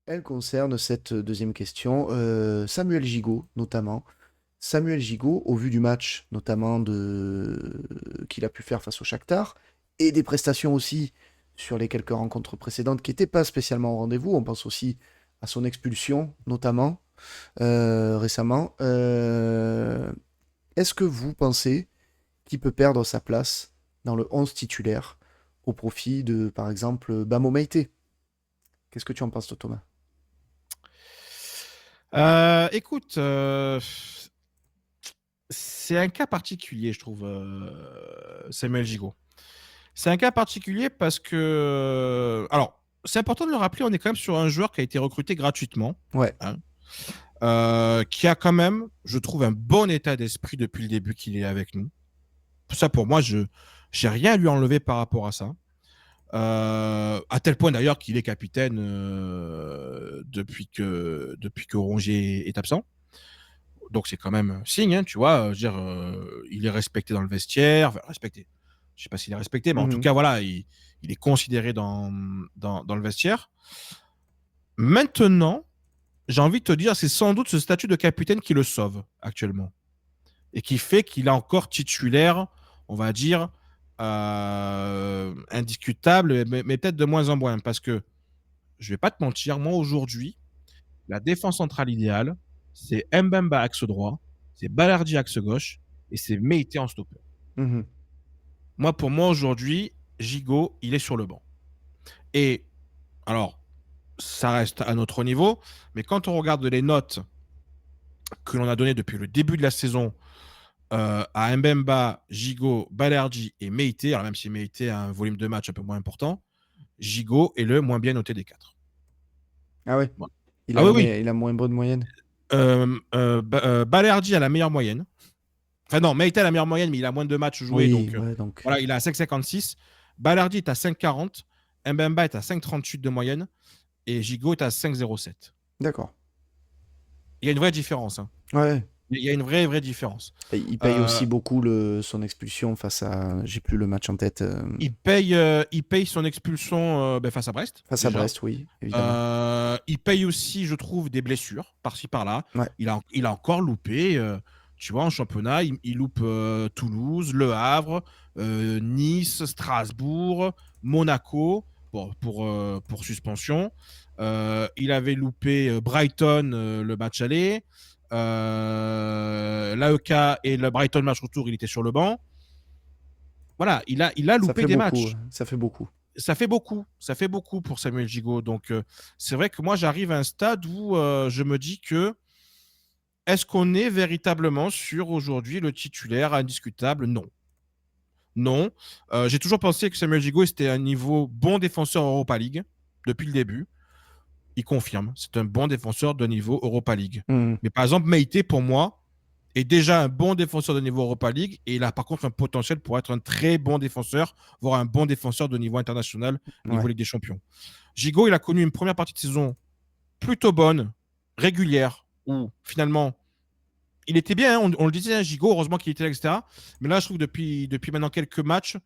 Elle concerne cette deuxième question. Samuel Gigot, notamment. Samuel Gigot, au vu du match, notamment qu'il a pu faire face au Shakhtar, et des prestations aussi sur les quelques rencontres précédentes qui n'étaient pas spécialement au rendez-vous. On pense aussi à son expulsion, notamment, récemment. Est-ce que vous pensez qu'il peut perdre sa place dans le 11 titulaire au profit de, par exemple, Bamo Meïté? Qu'est-ce que tu en penses, toi, Thomas? Écoute, c'est un cas particulier, je trouve, Samuel Gigot. C'est un cas particulier parce que. Alors, c'est important de le rappeler, on est quand même sur un joueur qui a été recruté gratuitement, Ouais. hein, qui a quand même, je trouve, un bon état d'esprit depuis le début qu'il est avec nous. Ça, pour moi, je n'ai rien à lui enlever par rapport à ça. À tel point d'ailleurs qu'il est capitaine depuis que Rongier est absent. Donc c'est quand même un signe, hein, tu vois. Je veux dire, il est respecté dans le vestiaire. Enfin, respecté. Je sais pas s'il est respecté, mais en tout Mhm. cas, voilà, il est considéré dans le vestiaire. Maintenant, j'ai envie de te dire, c'est sans doute ce statut de capitaine qui le sauve actuellement. Et qui fait qu'il est encore titulaire, on va dire, indiscutable, mais peut-être de moins en moins. Parce que, je vais pas te mentir, moi aujourd'hui, la défense centrale idéale, c'est Mbemba axe droit, c'est Balardi axe gauche et c'est Meïté en stopper. Mhm. Moi, pour moi, aujourd'hui, Gigot, il est sur le banc. Et alors, ça reste à notre niveau, mais quand on regarde les notes que l'on a données depuis le début de la saison à Mbemba, Gigot, Balerdi et Meïté, alors même si Meïté a un volume de match un peu moins important, Gigot est le moins bien noté des quatre. Ah ouais, Voilà. il a Ah oui, la, oui. il a moins bonne moyenne. Balerdi a la meilleure moyenne. Enfin non, Meïté a la meilleure moyenne, mais il a moins de matchs joués, Oui, donc ouais, donc. voilà, il a 5,56. Balardi est à 5,40. Mbemba est à 5,38 de moyenne. Et Gigot est à 5,07. D'accord. Il y a une vraie différence, hein. Ouais. Il y a une vraie différence. Et il paye Euh, aussi beaucoup son expulsion face à. J'ai plus le match en tête. il paye son expulsion face à Brest, Face à déjà. Brest, oui, évidemment. Il paye aussi, je trouve, des blessures par-ci par-là. Ouais. Il a encore loupé, tu vois, en championnat, il loupe Toulouse, Le Havre, Nice, Strasbourg, Monaco pour suspension. Il avait loupé Brighton, le match aller. L'AEK et le Brighton match retour, il était sur le banc. Voilà, il a Ça loupé fait des beaucoup. matchs. Ça fait beaucoup. Ça fait beaucoup pour Samuel Gigot. Donc, c'est vrai que moi, j'arrive à un stade où je me dis que est-ce qu'on est véritablement sur aujourd'hui le titulaire indiscutable? Non. Non. J'ai toujours pensé que Samuel Gigot, c'était un niveau bon défenseur Europa League depuis le début. Il confirme. C'est un bon défenseur de niveau Europa League. Mhm. Mais par exemple, Meïté, pour moi, est déjà un bon défenseur de niveau Europa League et il a par contre un potentiel pour être un très bon défenseur, voire un bon défenseur de niveau international, niveau Ouais. Ligue des Champions. Gigot, il a connu une première partie de saison plutôt bonne, régulière, où finalement, il était bien, hein, on le disait, hein, Gigot, heureusement qu'il était là, etc. Mais là, je trouve que depuis maintenant quelques matchs,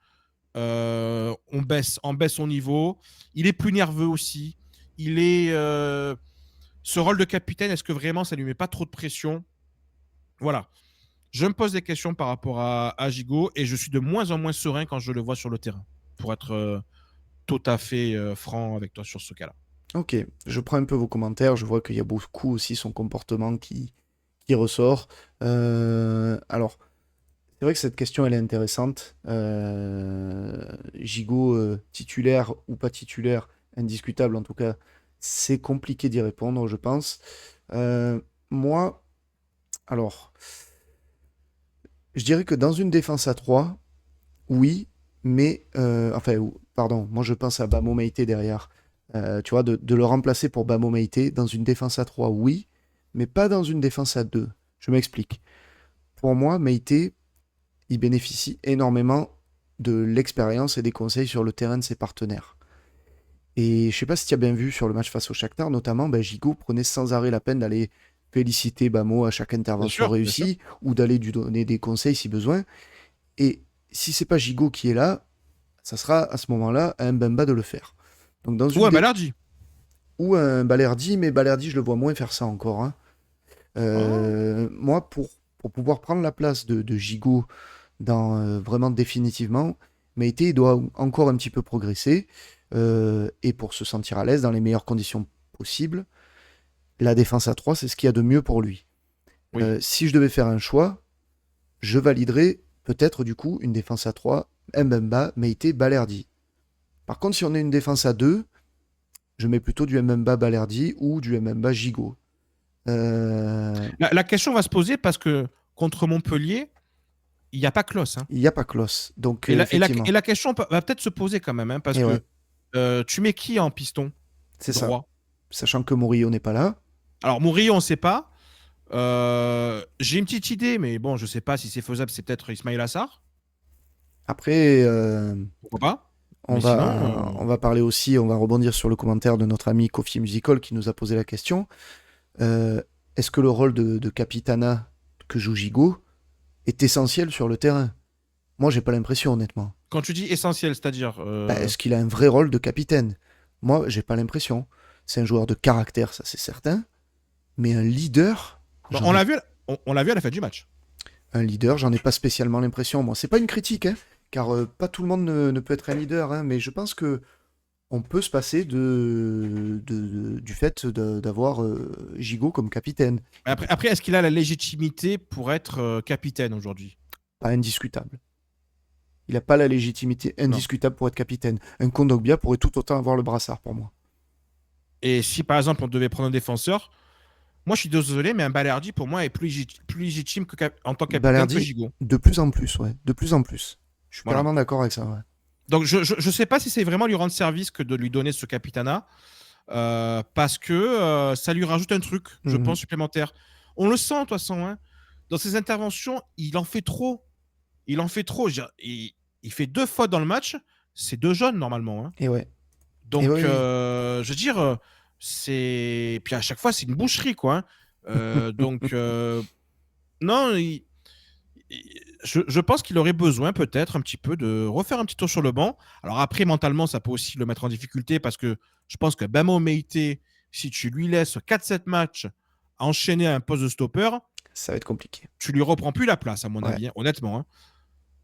on baisse son niveau. Il est plus nerveux aussi. Il est. Ce rôle de capitaine, est-ce que vraiment ça lui met pas trop de pression? Voilà. Je me pose des questions par rapport à Gigot et je suis de moins en moins serein quand je le vois sur le terrain, pour être tout à fait franc avec toi sur ce cas-là. Ok. Je prends un peu vos commentaires. Je vois qu'il y a beaucoup aussi son comportement qui ressort. Alors, c'est vrai que cette question, elle est intéressante. Gigot, titulaire ou pas titulaire, indiscutable en tout cas, c'est compliqué d'y répondre, je pense. Euh, Moi, alors, je dirais que dans une défense à 3, oui, mais... enfin, pardon, moi je pense à Bamo Meïté derrière. Tu vois, de le remplacer pour Bamo Meïté dans une défense à 3, oui, mais pas dans une défense à 2. Je m'explique. Pour moi, Meïté, il bénéficie énormément de l'expérience et des conseils sur le terrain de ses partenaires. Et je sais pas si tu as bien vu sur le match face au Shakhtar, notamment, ben, Gigot prenait sans arrêt la peine d'aller féliciter Bamo à chaque Bien intervention sûr, bien sûr. réussie ou d'aller lui donner des conseils si besoin. Et si c'est pas Gigot qui est là, ça sera à ce moment-là à Mbemba de le faire. Donc dans une Ou à dé... Balardi. ou un Balerdi, mais Balerdi, je le vois moins faire ça encore, hein. Oh, Moi, pour pouvoir prendre la place de Gigot vraiment définitivement, Meite il doit encore un petit peu progresser. Et pour se sentir à l'aise dans les meilleures conditions possibles, la défense à 3, c'est ce qu'il y a de mieux pour lui. oui. Si je devais faire un choix, je validerais peut-être du coup une défense à 3, Mbemba, Meite, Balerdi. Par contre, si on a une défense à 2, je mets plutôt du Mbemba, Balerdi ou du Mbemba, Gigot. La question va se poser parce que contre Montpellier, il n'y a pas Klos, hein. Il n'y a pas Klos. Donc, Et effectivement. la question va peut-être se poser quand même, hein, parce Et ouais, que tu mets qui en piston c'est ça. droit? Sachant que Murillo n'est pas là. Alors, Murillo, on ne sait pas. J'ai une petite idée, mais bon, je ne sais pas si c'est faisable. C'est peut-être Ismail Assar. Après, Pourquoi pas? on Mais sinon, va, on va parler aussi, on va rebondir sur le commentaire de notre ami Kofi Musical qui nous a posé la question. Euh, Est-ce que le rôle de Capitana que joue Gigot est essentiel sur le terrain? Moi, j'ai pas l'impression, honnêtement. quand tu dis essentiel, c'est-à-dire. Bah, est-ce qu'il a un vrai rôle de capitaine? Moi, j'ai pas l'impression. C'est un joueur de caractère, ça c'est certain. Mais un leader, Bon, j'en ai, on l'a vu à la fin du match. j'en ai pas spécialement l'impression. Moi, c'est pas une critique, hein, car pas tout le monde ne peut être un leader, hein, mais je pense que on peut se passer du fait d'avoir Gigot comme capitaine. Après, est-ce qu'il a la légitimité pour être capitaine aujourd'hui? Pas indiscutable. Il n'a pas la légitimité Non. indiscutable pour être capitaine. Un Kondogbia pourrait tout autant avoir le brassard pour moi. Et si par exemple on devait prendre un défenseur, moi je suis désolé, mais un Balerdi pour moi est plus légitime en tant que capitaine que Balerdi, Gigot. de plus en plus, ouais. De plus en plus. Je suis Voilà. carrément d'accord avec ça, ouais. Donc je sais pas si c'est vraiment lui rendre service que de lui donner ce capitana, parce que ça lui rajoute un truc, je Mhm. pense, supplémentaire. On le sent de toute façon, hein. Dans ses interventions, il en fait trop. Il en fait trop. Il fait 2 fautes dans le match, c'est 2 jaunes normalement, hein. Et ouais. Et Donc, ouais, oui. je veux dire, c'est. Puis à chaque fois, c'est une boucherie, quoi, hein. Donc, non, je pense qu'il aurait besoin peut-être un petit peu de refaire un petit tour sur le banc. Alors après, mentalement, ça peut aussi le mettre en difficulté parce que je pense que Bamo Meite, si tu lui laisses 4-7 matchs enchaîner à un poste de stopper, Ça va être compliqué. tu lui reprends plus la place, à mon Ouais. avis, hein, honnêtement, hein.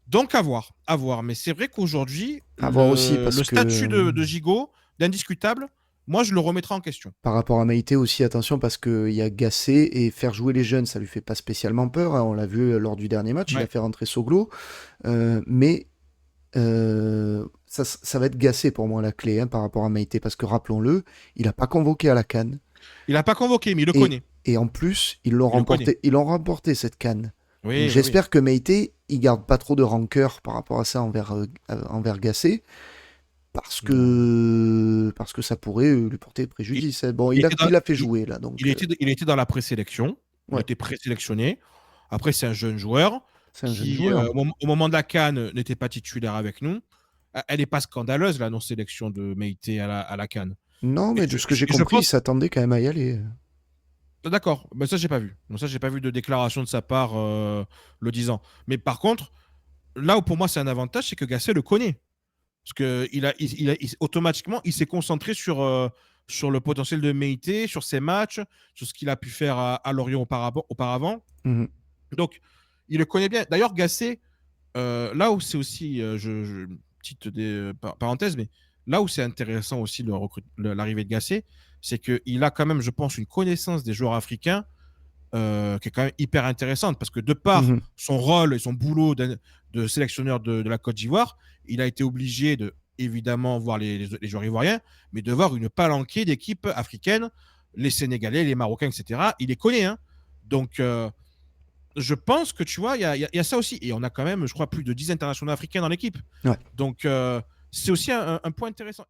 Donc à voir, à voir. Mais c'est vrai qu'aujourd'hui, À voir aussi le parce que statut de Gigot, d'indiscutable, moi je le remettrai en question. par rapport à Maïté aussi, attention parce qu'il y a Gassé et faire jouer les jeunes, ça lui fait pas spécialement peur, hein. On l'a vu lors du dernier match, il a Ouais. fait rentrer Soglo. Mais ça va être Gassé pour moi la clé, hein, par rapport à Maïté parce que rappelons-le, il n'a pas convoqué à la CAN. Il n'a pas convoqué, mais il le Et, connaît. et en plus, Il le connaît. ils l'ont remporté cette CAN. Donc Oui, oui, oui. j'espère que Meite, il garde pas trop de rancœur par rapport à ça envers Gasset, Non. parce que ça pourrait lui porter Il, préjudice, hein. Bon, il était dans, il l'a fait il, jouer là, donc il était dans la présélection. Il ouais, était présélectionné. Après, c'est un jeune joueur c'est un jeune qui, joueur. au moment de la CAN, n'était pas titulaire avec nous. Elle n'est pas scandaleuse, la non-sélection de Meite à la CAN. Non, Et mais de ce que j'ai je compris, il pense. s'attendait quand même à y aller. D'accord, mais ça, j'ai pas vu. Donc, ça, j'ai pas vu de déclaration de sa part le disant. Mais par contre, là où pour moi c'est un avantage, c'est que Gasset le connaît. Parce que automatiquement, il s'est concentré sur le potentiel de Meite, sur ses matchs, sur ce qu'il a pu faire à Lorient auparavant. Mhm. Donc, il le connaît bien. D'ailleurs, Gasset, là où c'est aussi, petite parenthèse, mais là où c'est intéressant aussi l'arrivée de Gasset, c'est qu'il a quand même, je pense, une connaissance des joueurs africains qui est quand même hyper intéressante parce que de par Mhm. son rôle et son boulot de sélectionneur de la Côte d'Ivoire, il a été obligé de évidemment voir les joueurs ivoiriens, mais de voir une palanquée d'équipes africaines, les Sénégalais, les Marocains, etc. Il les connaît, hein. Donc, je pense que tu vois, il y a ça aussi. Et on a quand même, je crois, plus de 10 internationaux africains dans l'équipe. Ouais. Donc, c'est aussi un point intéressant.